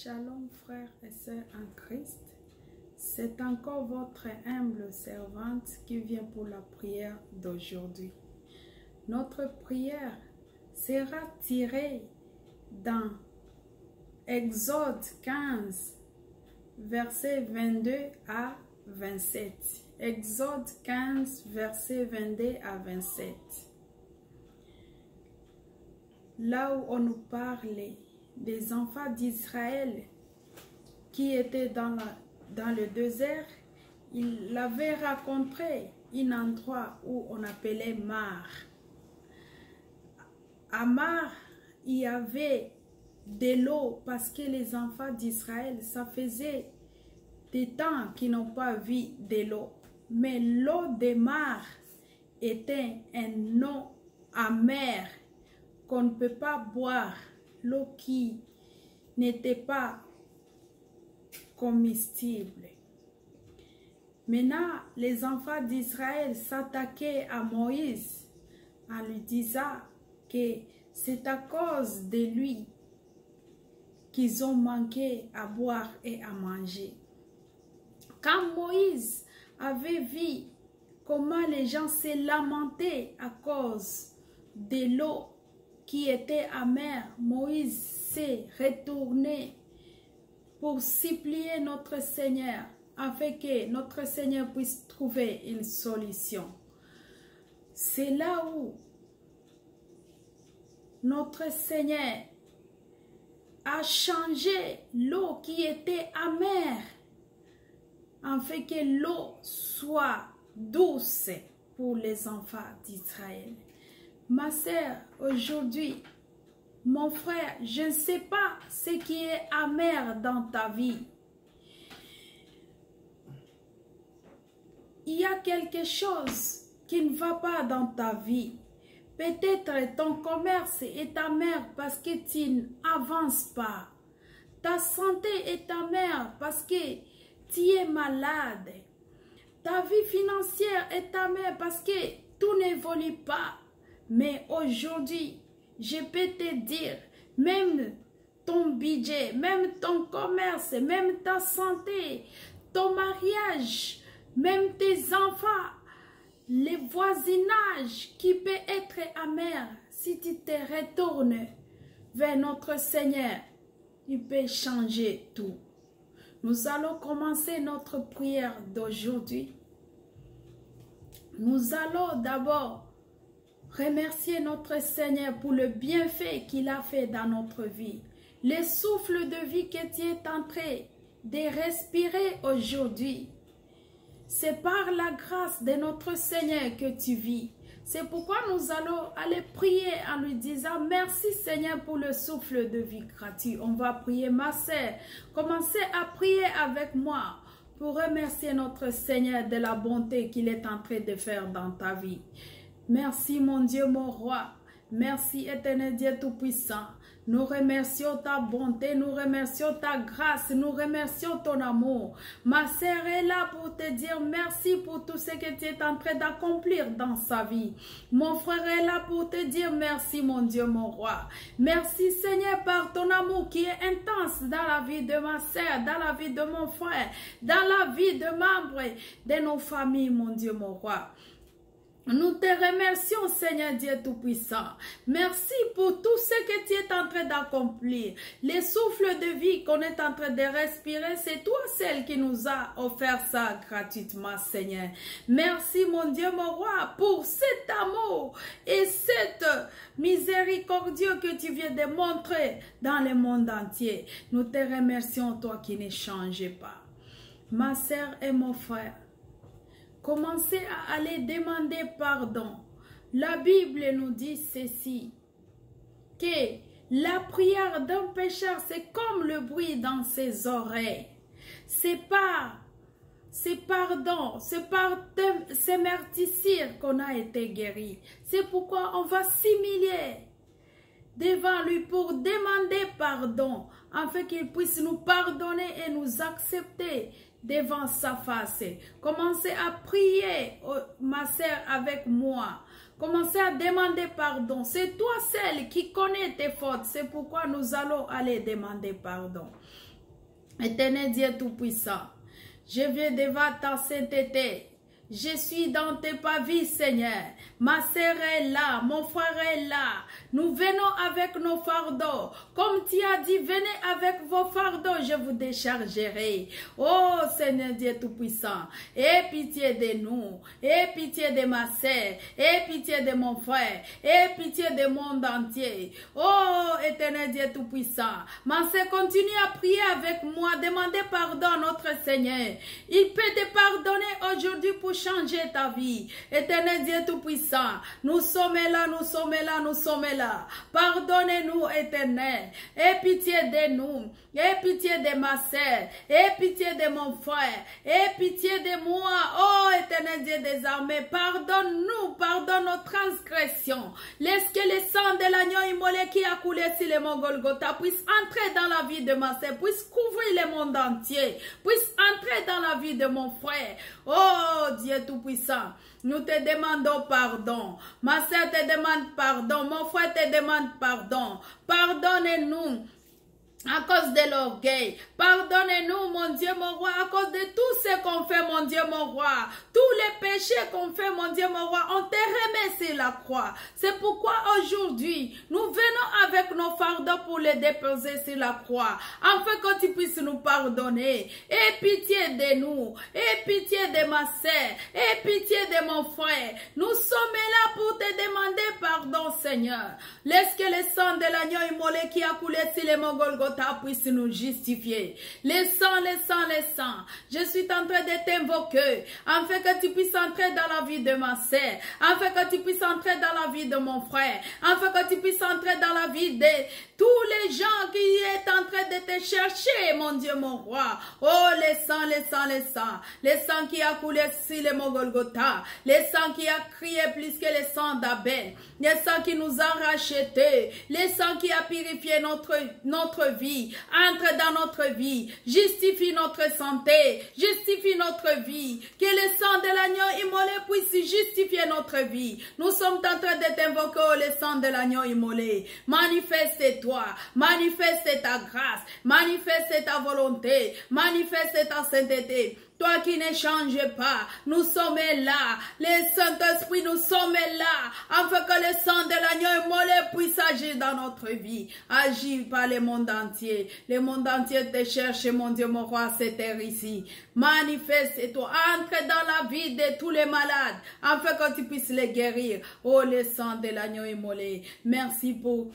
Shalom frères et sœurs en Christ, c'est encore votre humble servante qui vient pour la prière d'aujourd'hui. Notre prière sera tirée dans Exode 15, versets 22 à 27. Exode 15, versets 22 à 27. Là où on nous parlait des enfants d'Israël qui étaient dans le désert, il avait rencontré un endroit où on appelait Mar. À Mar, il y avait de l'eau parce que les enfants d'Israël, ça faisait des temps qu'ils n'ont pas vu de l'eau. Mais l'eau de Mar était une eau amère qu'on ne peut pas boire, l'eau qui n'était pas comestible. Maintenant, les enfants d'Israël s'attaquaient à Moïse en lui disant que c'est à cause de lui qu'ils ont manqué à boire et à manger. Quand Moïse avait vu comment les gens se lamentaient à cause de l'eau qui était amère, Moïse s'est retourné pour supplier notre Seigneur afin que notre Seigneur puisse trouver une solution. C'est là où notre Seigneur a changé l'eau qui était amère afin que l'eau soit douce pour les enfants d'Israël. Ma sœur, aujourd'hui, mon frère, je ne sais pas ce qui est amer dans ta vie. Il y a quelque chose qui ne va pas dans ta vie. Peut-être ton commerce est amer parce que tu n'avances pas. Ta santé est amère parce que tu es malade. Ta vie financière est amère parce que tout n'évolue pas. Mais aujourd'hui, je peux te dire, même ton budget, même ton commerce, même ta santé, ton mariage, même tes enfants, les voisinages qui peut être amer, si tu te retournes vers notre Seigneur, il peut changer tout. Nous allons commencer notre prière d'aujourd'hui. Nous allons d'abord remercier notre Seigneur pour le bienfait qu'il a fait dans notre vie. Le souffle de vie que tu es en train de respirer aujourd'hui, c'est par la grâce de notre Seigneur que tu vis. C'est pourquoi nous allons aller prier en lui disant merci Seigneur pour le souffle de vie gratuit. On va prier, ma sœur. Commencez à prier avec moi pour remercier notre Seigneur de la bonté qu'il est en train de faire dans ta vie. Merci mon Dieu, mon roi. Merci éternel Dieu tout-puissant. Nous remercions ta bonté, nous remercions ta grâce, nous remercions ton amour. Ma sœur est là pour te dire merci pour tout ce que tu es en train d'accomplir dans sa vie. Mon frère est là pour te dire merci mon Dieu, mon roi. Merci Seigneur par ton amour qui est intense dans la vie de ma sœur, dans la vie de mon frère, dans la vie de membres de nos familles, mon Dieu, mon roi. Nous te remercions, Seigneur Dieu Tout-Puissant. Merci pour tout ce que tu es en train d'accomplir. Les souffles de vie qu'on est en train de respirer, c'est toi celle qui nous a offert ça gratuitement, Seigneur. Merci, mon Dieu, mon roi, pour cet amour et cette miséricordieux que tu viens de montrer dans le monde entier. Nous te remercions, toi qui ne changes pas. Ma sœur et mon frère, commencez à aller demander pardon. La Bible nous dit ceci, que la prière d'un pécheur, c'est comme le bruit dans ses oreilles. C'est pardon, c'est par ces meurtrissures qu'on a été guéri. C'est pourquoi on va s'humilier devant lui pour demander pardon, afin qu'il puisse nous pardonner et nous accepter devant sa face. Commencez à prier, ma sœur, avec moi. Commencez à demander pardon. C'est toi celle qui connaît tes fautes. C'est pourquoi nous allons aller demander pardon. Éternel Dieu Tout-Puissant, je viens devant ta sainteté. Je suis dans tes pavis, Seigneur. Ma sœur est là, mon frère est là. Nous venons avec nos fardeaux. Comme tu as dit, venez avec vos fardeaux, je vous déchargerai. Oh Seigneur Dieu Tout-Puissant, aie pitié de nous, aie pitié de ma sœur, aie pitié de mon frère, aie pitié du monde entier. Oh Éternel Dieu Tout-Puissant, ma sœur continue à prier avec moi, demandez pardon à notre Seigneur. Il peut te pardonner aujourd'hui pour changer ta vie. Éternel Dieu Tout-Puissant, nous sommes là, nous sommes là, nous sommes là. Pardonnez-nous, Éternel. Aie pitié de nous. Aie pitié de ma sœur. Aie pitié de mon frère. Aie pitié de moi. Oh, Éternel Dieu des armées, pardonne-nous, pardonne nos transgressions. Laisse que le sang de l'agneau immolé qui a coulé sur le mont Golgotha puisse entrer dans la vie de ma sœur, puisse couvrir le monde entier, puisse entrer dans la vie de mon frère. Oh, Dieu Tout-Puissant, nous te demandons pardon. Ma sœur te demande pardon. Mon frère te demande pardon. Pardonnez-nous à cause de l'orgueil. Pardonnez-nous, mon Dieu, mon roi, à cause de tout ce qu'on fait, mon Dieu, mon roi. Tous les péchés qu'on fait, mon Dieu, mon roi, on te remet sur la croix. C'est pourquoi aujourd'hui, nous venons avec nos fardeaux pour les déposer sur la croix, afin que tu puisses nous pardonner. Aie pitié de nous, aie pitié de ma sœur, aie pitié de mon frère. Nous sommes là pour te demander pardon, Seigneur. Laisse que le sang de l'agneau immolé qui a coulé sur les mont Golgotha puisse nous justifier. Les sangs, les sangs, les sangs. Je suis en train de t'invoquer, afin que tu puisses entrer dans la vie de ma sœur, afin que tu puisses entrer dans la vie de mon frère, afin que tu puisses entrer dans la vie de tous les gens qui sont en train de te chercher, mon Dieu, mon roi. Oh, les sangs, les sangs, les sangs. Les sangs qui a coulé sur le mont Golgotha. Les sangs qui a crié plus que les sangs d'Abel. Les sangs qui nous a rachetés. Les sangs qui a purifié notre vie. Entre dans notre vie. Justifie notre santé. Justifie notre vie. Que le sang de l'agneau immolé puisse justifier notre vie. Nous sommes en train de t'invoquer, oh, le sang de l'agneau immolé. Manifeste-toi. Manifeste ta grâce, manifeste ta volonté, manifeste ta sainteté. Toi qui ne changes pas, nous sommes là. Les Saint-Esprit, nous sommes là. Afin que le sang de l'agneau immolé puisse agir dans notre vie. Agir par le monde entier. Le monde entier te cherche, mon Dieu, mon roi, cette terre ici. Manifeste-toi. Entre dans la vie de tous les malades. Afin que tu puisses les guérir. Oh, le sang de l'agneau immolé. Merci pour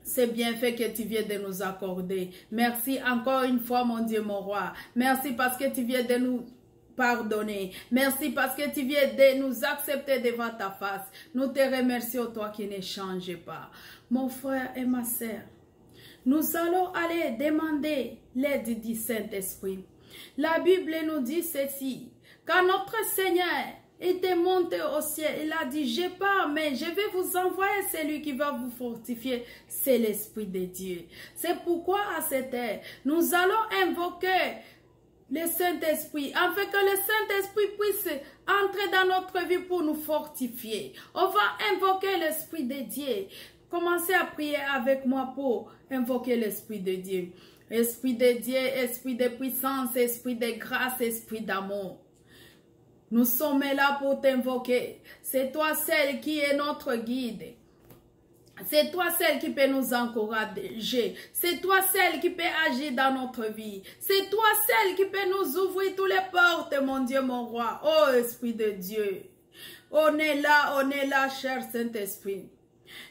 c'est bien fait que tu viens de nous accorder. Merci encore une fois, mon Dieu, mon roi. Merci parce que tu viens de nous pardonner. Merci parce que tu viens de nous accepter devant ta face. Nous te remercions, toi qui ne changes pas. Mon frère et ma sœur, nous allons aller demander l'aide du Saint-Esprit. La Bible nous dit ceci, quand notre Seigneur était monté au ciel, il a dit, je pars, mais je vais vous envoyer celui qui va vous fortifier, c'est l'Esprit de Dieu. C'est pourquoi à cette heure, nous allons invoquer le Saint-Esprit, afin que le Saint-Esprit puisse entrer dans notre vie pour nous fortifier. On va invoquer l'Esprit de Dieu. Commencez à prier avec moi pour invoquer l'Esprit de Dieu. Esprit de Dieu, Esprit de puissance, Esprit de grâce, Esprit d'amour. Nous sommes là pour t'invoquer. C'est toi celle qui est notre guide. C'est toi celle qui peut nous encourager. C'est toi celle qui peut agir dans notre vie. C'est toi celle qui peut nous ouvrir toutes les portes, mon Dieu, mon roi. Oh, Esprit de Dieu. On est là, cher Saint-Esprit.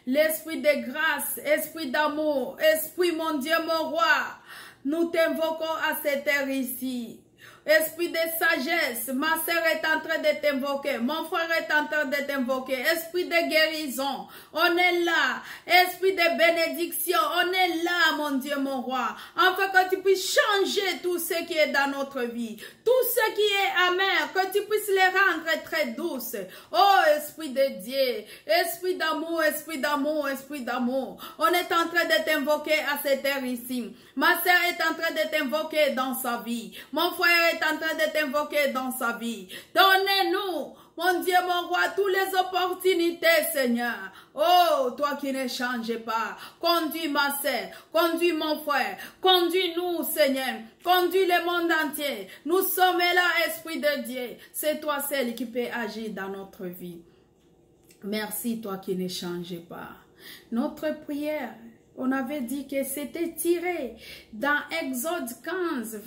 L'Esprit de grâce, Esprit d'amour, Esprit, mon Dieu, mon roi. Nous t'invoquons à cette heure ici. Esprit de sagesse, ma sœur est en train de t'invoquer, mon frère est en train de t'invoquer. Esprit de guérison, on est là. Esprit de bénédiction, on est là, mon Dieu, mon roi. Afin que tu puisses changer tout ce qui est dans notre vie. Tout ce qui est amer, que tu puisses les rendre très douces. Oh, Esprit de Dieu, Esprit d'amour, Esprit d'amour, Esprit d'amour. On est en train de t'invoquer à cette heure ici. Ma sœur est en train de t'invoquer dans sa vie. Mon frère est en train d'être invoqué dans sa vie. Donnez-nous, mon Dieu, mon roi, toutes les opportunités, Seigneur. Oh, toi qui ne changes pas, conduis ma sœur, conduis mon frère, conduis-nous, Seigneur, conduis le monde entier. Nous sommes là, Esprit de Dieu. C'est toi celle qui peut agir dans notre vie. Merci, toi qui ne changes pas. Notre prière, on avait dit que c'était tiré dans Exode 15,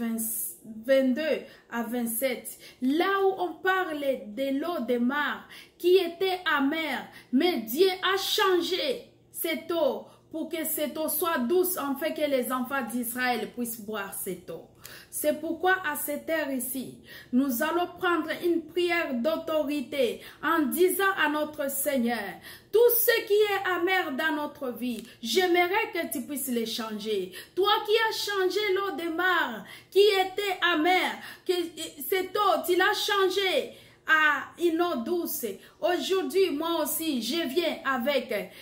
22 à 27. Là où on parlait de l'eau de mar qui était amère, mais Dieu a changé cette eau pour que cette eau soit douce, afin que les enfants d'Israël puissent boire cette eau. C'est pourquoi à cette heure ici, nous allons prendre une prière d'autorité en disant à notre Seigneur, tout ce qui est amer dans notre vie, j'aimerais que tu puisses les changer. Toi qui as changé l'eau de mar qui était amère, que cette eau, tu l'as changée à une eau douce. Aujourd'hui, moi aussi, je viens avec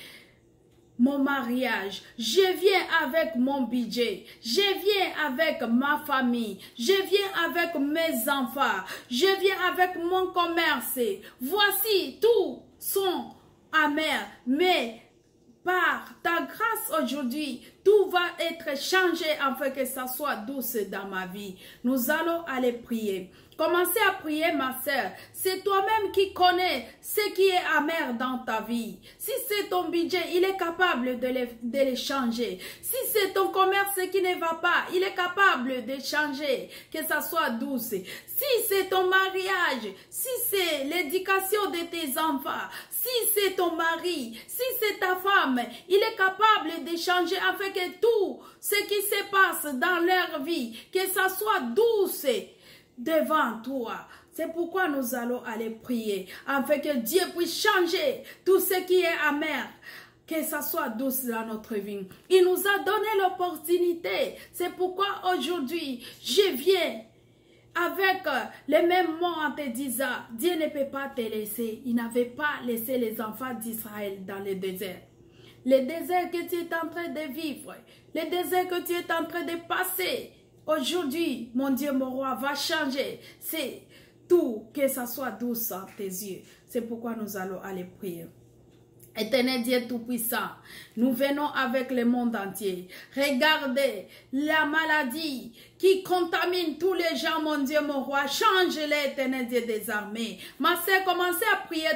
mon mariage, je viens avec mon budget, je viens avec ma famille, je viens avec mes enfants, je viens avec mon commerce. Voici, tout sont amers, mais par ta grâce aujourd'hui, tout va être changé afin que ça soit douce dans ma vie. Nous allons aller prier. Commencez à prier, ma sœur. C'est toi-même qui connais ce qui est amer dans ta vie. Si c'est ton budget, il est capable de les changer. Si c'est ton commerce qui ne va pas, il est capable de changer, que ça soit douce. Si c'est ton mariage, si c'est l'éducation de tes enfants, si c'est ton mari, si c'est ta femme, il est capable de changer afin que tout ce qui se passe dans leur vie, que ça soit douce devant toi. C'est pourquoi nous allons aller prier, afin que Dieu puisse changer tout ce qui est amer, que ça soit douce dans notre vie. Il nous a donné l'opportunité. C'est pourquoi aujourd'hui, je viens avec les mêmes mots en te disant, Dieu ne peut pas te laisser. Il n'avait pas laissé les enfants d'Israël dans le désert. Le désert que tu es en train de vivre, le désert que tu es en train de passer, aujourd'hui, mon Dieu, mon roi, va changer. C'est tout, que ça soit douce à tes yeux. C'est pourquoi nous allons aller prier. Éternel Dieu Tout-Puissant, nous venons avec le monde entier. Regardez la maladie qui contamine tous les gens, mon Dieu, mon roi. Change-les, Éternel Dieu des armées. Ma sœur, commencez à prier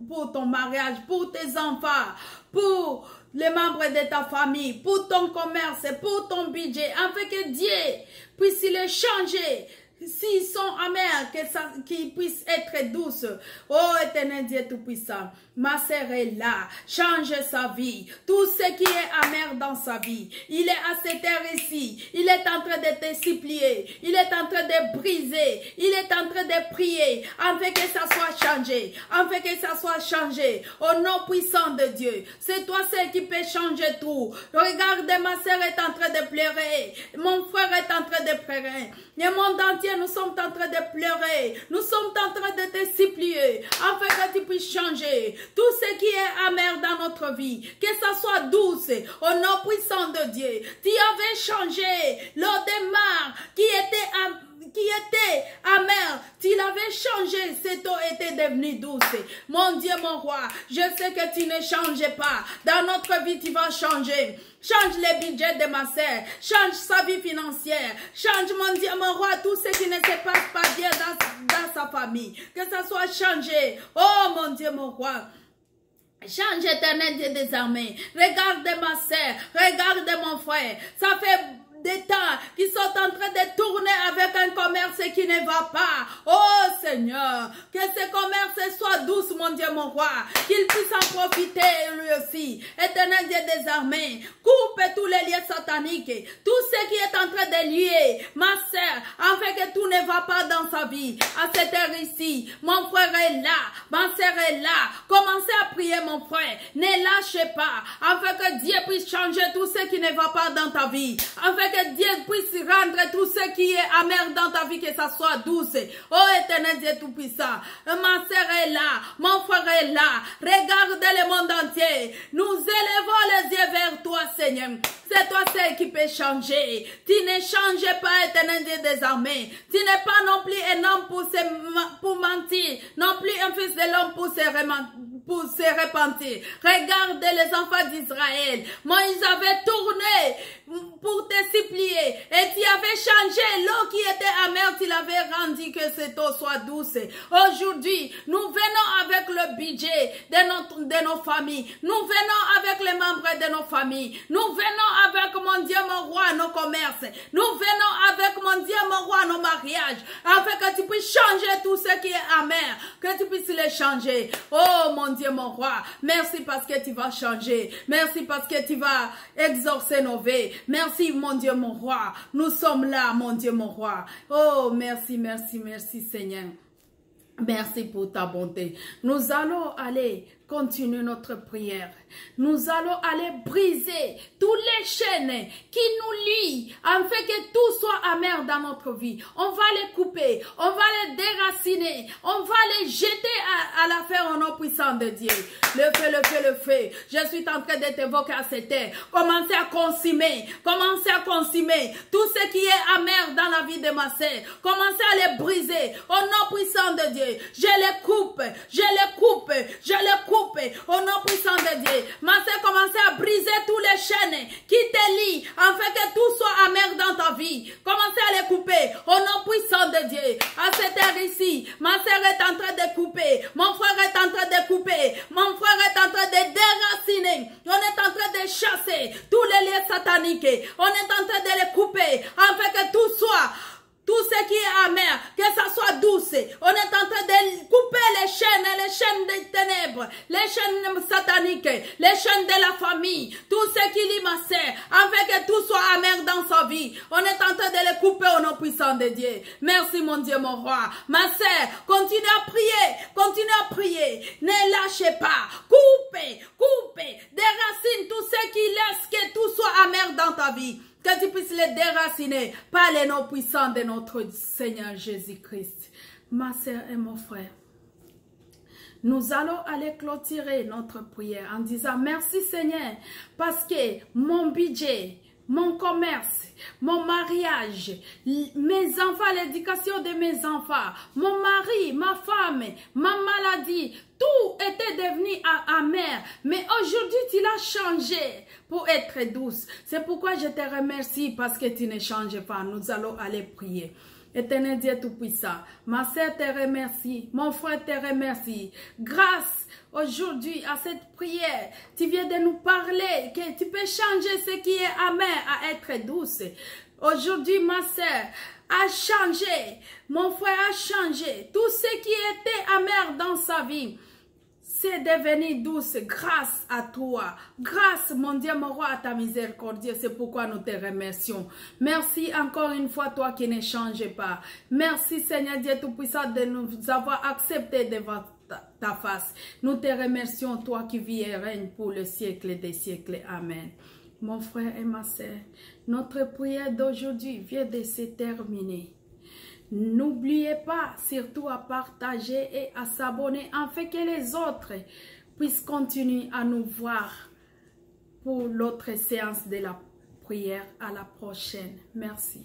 pour ton mariage, pour tes enfants, pour les membres de ta famille, pour ton commerce, pour ton budget, afin que Dieu puisse les changer. S'ils sont amers, qu'ils puissent être douces. Oh, Éternel Dieu Tout-Puissant, ma sœur est là. Change sa vie. Tout ce qui est amer dans sa vie. Il est à cette heure ici. Il est en train de te supplier. Il est en train de briser. Il est en train de prier. Afin que ça soit changé. Afin que ça soit changé. Au nom puissant de Dieu. C'est toi seul qui peut changer tout. Regarde, ma sœur est en train de pleurer. Mon frère est en train de pleurer. Le monde entier, nous sommes en train de pleurer. Nous sommes en train de te supplier. Afin que tu puisses changer tout ce qui est amer dans notre vie. Que ça soit douce. Au nom puissant de Dieu. Tu avais changé l'eau de mar qui était amère, tu l'avais changé, cette eau était devenue douce. Mon Dieu, mon roi, je sais que tu ne changes pas. Dans notre vie, tu vas changer. Change les budgets de ma sœur. Change sa vie financière. Change, mon Dieu, mon roi, tout ce qui ne se passe pas bien dans sa famille. Que ça soit changé. Oh, mon Dieu, mon roi. Change, Éternel Dieu des armées. Regarde ma sœur. Regarde mon frère. Ça fait des temps qui sont en train de tourner avec un commerce qui ne va pas. Oh Seigneur, que ce commerce soit douce, mon Dieu, mon roi. Qu'il puisse en profiter lui aussi. Éternel Dieu des armées, coupe tous les liens sataniques. Tout ce qui est en train de lier ma sœur, afin que tout ne va pas dans sa vie. À cette heure ici, mon frère est là, ma sœur est là. Commencez à prier, mon frère. Ne lâchez pas, afin que Dieu puisse changer tout ce qui ne va pas dans ta vie. Afin que Dieu puisse rendre tout ce qui est amer dans ta vie, que ça soit douce. Oh Éternel Dieu Tout-Puissant, ma sœur est là, mon frère est là. Regardez le monde entier. Nous élevons les yeux vers toi, Seigneur. C'est toi seul qui peut changer. changé. Tu ne changes pas, Éternel Dieu des armées. Tu n'es pas non plus un homme pour mentir, non plus un fils de l'homme pour se repentir. Regarde les enfants d'Israël. Moïse avait tourné pour te supplier et tu avais changé l'eau qui était amère, tu l'avais rendu que cette eau soit douce. Aujourd'hui, nous venons avec le budget de nos familles. Nous venons avec les membres de nos familles. Nous venons avec, mon Dieu, mon roi, nos commerces. Nous venons avec, mon Dieu, mon roi, nos mariages. Afin que tu puisses changer tout ce qui est amer. Que tu puisses les changer. Oh, mon Dieu, mon roi. Merci parce que tu vas changer. Merci parce que tu vas exaucer nos vœux. Merci, mon Dieu, mon roi. Nous sommes là, mon Dieu, mon roi. Oh, merci, merci, merci, Seigneur. Merci pour ta bonté. Nous allons aller continuer notre prière. Nous allons aller briser toutes les chaînes qui nous lient, afin que tout soit amer dans notre vie. On va les couper, on va les déraciner, on va les jeter à la fer au nom puissant de Dieu. Le feu, le feu, le feu. Je suis en train de t'évoquer à cette terre. Commencez à consumer tout ce qui est amer dans la vie de ma sœur. Commencez à les briser au nom puissant de Dieu. Je les coupe, je les coupe, je les coupe au nom puissant de Dieu. Ma sœur, commencez à briser tous les chaînes qui te lient, afin que tout soit amer dans ta vie. Commencez à les couper au nom puissant de Dieu. À cette heure ici, ma sœur est en train de couper, mon frère est en train de couper, mon frère est en train de déraciner. On est en train de chasser tous les liens sataniques. On est en train de les couper, afin que tout ce qui est amer, que ça soit douce. On est en train de couper les chaînes des ténèbres, les chaînes sataniques, les chaînes de la famille, tout ce qui lie ma sœur, afin que tout soit amer dans sa vie. On est en train de les couper au nom puissant de Dieu. Merci mon Dieu, mon roi. Ma sœur, continue à prier, ne lâchez pas, coupez, déracine tout ce qui laisse que tout soit amer dans ta vie. Que tu puisses les déraciner par les noms puissants de notre Seigneur Jésus-Christ. Ma sœur et mon frère, nous allons aller clôturer notre prière en disant merci Seigneur parce que mon budget, mon commerce, mon mariage, mes enfants, l'éducation de mes enfants, mon mari, ma femme, ma maladie, tout était devenu amer. Mais aujourd'hui, tu l'as changé pour être douce. C'est pourquoi je te remercie parce que tu ne changes pas. Nous allons aller prier. Éternel Dieu Tout-Puissant, ma sœur te remercie, mon frère te remercie. Grâce aujourd'hui à cette prière, tu viens de nous parler que tu peux changer ce qui est amer à être douce. Aujourd'hui, ma sœur a changé, mon frère a changé. Tout ce qui était amer dans sa vie, c'est devenu douce grâce à toi. Grâce, mon Dieu, mon roi, à ta miséricorde. C'est pourquoi nous te remercions. Merci encore une fois, toi qui ne changes pas. Merci, Seigneur Dieu Tout-Puissant, de nous avoir accepté devant ta face. Nous te remercions, toi qui vis et règnes pour le siècle des siècles. Amen. Mon frère et ma sœur, notre prière d'aujourd'hui vient de se terminer. N'oubliez pas surtout à partager et à s'abonner afin que les autres puissent continuer à nous voir pour l'autre séance de la prière. À la prochaine. Merci.